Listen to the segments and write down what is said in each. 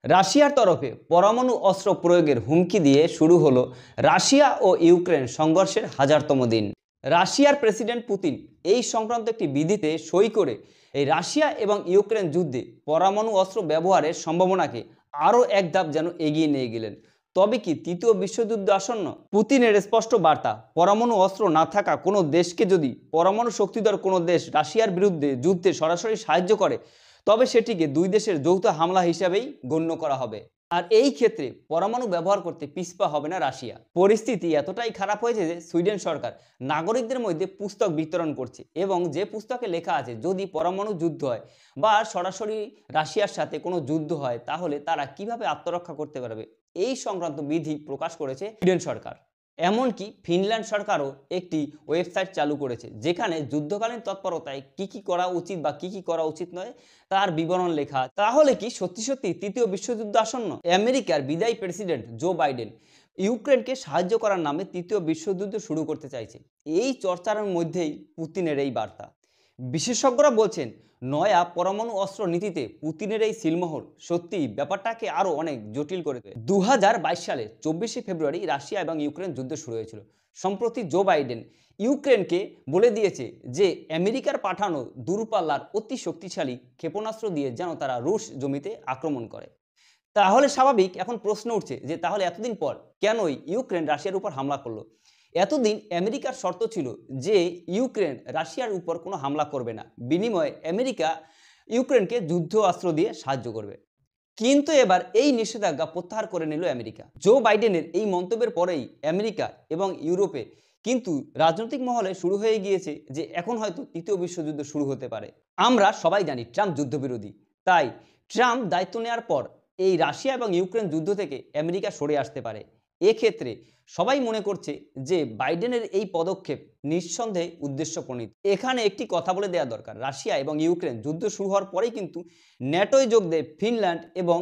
রাশিয়ার তরফে পরমাণু অস্ত্র প্রয়োগের হুমকি দিয়ে শুরু হলো রাশিয়া ও ইউক্রেন সংঘর্ষের হাজারতম দিন। রাশিয়ার প্রেসিডেন্ট পুতিন এই সংক্রান্ত একটি বিধিতে সই করে এই রাশিয়া এবং ইউক্রেন যুদ্ধে পরমাণু অস্ত্র ব্যবহারের সম্ভাবনাকে আরও এক ধাপ যেন এগিয়ে নিয়ে গেলেন। তবে কি তৃতীয় বিশ্বযুদ্ধ আসন্ন? পুতিনের স্পষ্ট বার্তা, পরমাণু অস্ত্র না থাকা কোনো দেশকে যদি পরমাণু শক্তিধর কোনো দেশ রাশিয়ার বিরুদ্ধে যুদ্ধে সরাসরি সাহায্য করে, তবে সেটিকে দুই দেশের যৌথ হামলা হিসাবেই গণ্য করা হবে। আর এই ক্ষেত্রে পরমাণু ব্যবহার করতে পিছপা হবে না রাশিয়া। পরিস্থিতি এতটাই খারাপ হয়েছে যে সুইডেন সরকার নাগরিকদের মধ্যে পুস্তক বিতরণ করছে, এবং যে পুস্তকে লেখা আছে যদি পরমাণু যুদ্ধ হয় বা সরাসরি রাশিয়ার সাথে কোনো যুদ্ধ হয় তাহলে তারা কিভাবে আত্মরক্ষা করতে পারবে, এই সংক্রান্ত বিধি প্রকাশ করেছে সুইডেন সরকার। এমনকি ফিনল্যান্ড সরকারও একটি ওয়েবসাইট চালু করেছে যেখানে যুদ্ধকালীন তৎপরতায় কি করা উচিত বা কি করা উচিত নয় তার বিবরণ লেখা। তাহলে কি সত্যি সত্যি তৃতীয় বিশ্বযুদ্ধ আসন্ন? আমেরিকার বিদায়ী প্রেসিডেন্ট জো বাইডেন ইউক্রেনকে সাহায্য করার নামে তৃতীয় বিশ্বযুদ্ধ শুরু করতে চাইছে। এই চর্চার মধ্যেই পুতিনের এই বার্তা। বিশেষজ্ঞরা বলছেন নয়া পরমাণু অস্ত্র নীতিতে পুতিনের এই সিলমোহর সত্যি ব্যাপারটাকে আরও অনেক জটিল করে দেবে। 2022 সালে 24শে ফেব্রুয়ারি রাশিয়া এবং ইউক্রেন যুদ্ধ শুরু হয়েছিল। সম্প্রতি জো বাইডেন ইউক্রেনকে বলে দিয়েছে যে আমেরিকার পাঠানো দূরপাল্লার অতি শক্তিশালী ক্ষেপণাস্ত্র দিয়ে যেন তারা রুশ জমিতে আক্রমণ করে। তাহলে স্বাভাবিক এখন প্রশ্ন উঠছে যে তাহলে এতদিন পর কেনই ইউক্রেন রাশিয়ার উপর হামলা করলো? এতদিন আমেরিকার শর্ত ছিল যে ইউক্রেন রাশিয়ার উপর কোনো হামলা করবে না, বিনিময়ে আমেরিকা ইউক্রেনকে যুদ্ধ অস্ত্র দিয়ে সাহায্য করবে। কিন্তু এবার এই নিষেধাজ্ঞা প্রত্যাহার করে নিল আমেরিকা। জো বাইডেনের এই মন্তব্যের পরেই আমেরিকা এবং ইউরোপে কিন্তু রাজনৈতিক মহলে শুরু হয়ে গিয়েছে যে এখন হয়তো তৃতীয় বিশ্বযুদ্ধ শুরু হতে পারে। আমরা সবাই জানি ট্রাম্প যুদ্ধবিরোধী, তাই ট্রাম্প দায়িত্ব নেওয়ার পর এই রাশিয়া এবং ইউক্রেন যুদ্ধ থেকে আমেরিকা সরে আসতে পারে। এক্ষেত্রে সবাই মনে করছে যে বাইডেনের এই পদক্ষেপ নিঃসন্দেহে উদ্দেশ্যপ্রণীত। এখানে একটি কথা বলে দেওয়া দরকার, রাশিয়া এবং ইউক্রেন যুদ্ধ শুরু হওয়ার পরেই কিন্তু ন্যাটোয় যোগ দেয় ফিনল্যান্ড এবং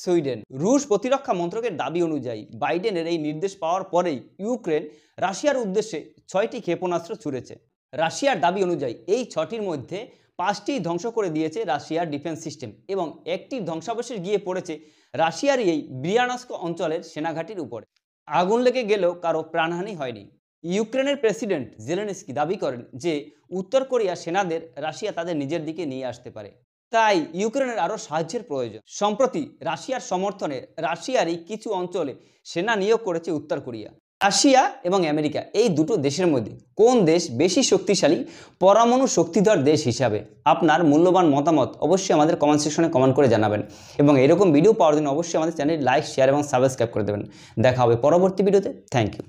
সুইডেন। রুশ প্রতিরক্ষা মন্ত্রকের দাবি অনুযায়ী বাইডেনের এই নির্দেশ পাওয়ার পরেই ইউক্রেন রাশিয়ার উদ্দেশ্যে 6টি ক্ষেপণাস্ত্র ছুড়েছে। রাশিয়ার দাবি অনুযায়ী এই 6টির মধ্যে 5টি ধ্বংস করে দিয়েছে রাশিয়ার ডিফেন্স সিস্টেম, এবং একটি ধ্বংসাবশেষ গিয়ে পড়েছে রাশিয়ার এই ব্রিয়ানস্ক অঞ্চলের সেনাঘাঁটির উপরে। আগুন লেগে গেলেও কারো প্রাণহানি হয়নি। ইউক্রেনের প্রেসিডেন্ট জেলেনস্কি দাবি করেন যে উত্তর কোরিয়া সেনাদের রাশিয়া তাদের নিজের দিকে নিয়ে আসতে পারে, তাই ইউক্রেনের আরও সাহায্যের প্রয়োজন। সম্প্রতি রাশিয়ার সমর্থনে রাশিয়ারই কিছু অঞ্চলে সেনা নিয়োগ করেছে উত্তর কোরিয়া। রাশিয়া এবং আমেরিকা এই দুটো দেশের মধ্যে কোন দেশ বেশি শক্তিশালী পরমাণু শক্তিধর দেশ হিসাবে? আপনার মূল্যবান মতামত অবশ্যই আমাদের কমেন্ট সেকশনে কমেন্ট করে জানাবেন, এবং এরকম ভিডিও পাওয়ার জন্য অবশ্যই আমাদের চ্যানেল লাইক, শেয়ার এবং সাবস্ক্রাইব করে দেবেন। দেখা হবে পরবর্তী ভিডিওতে। Thank you.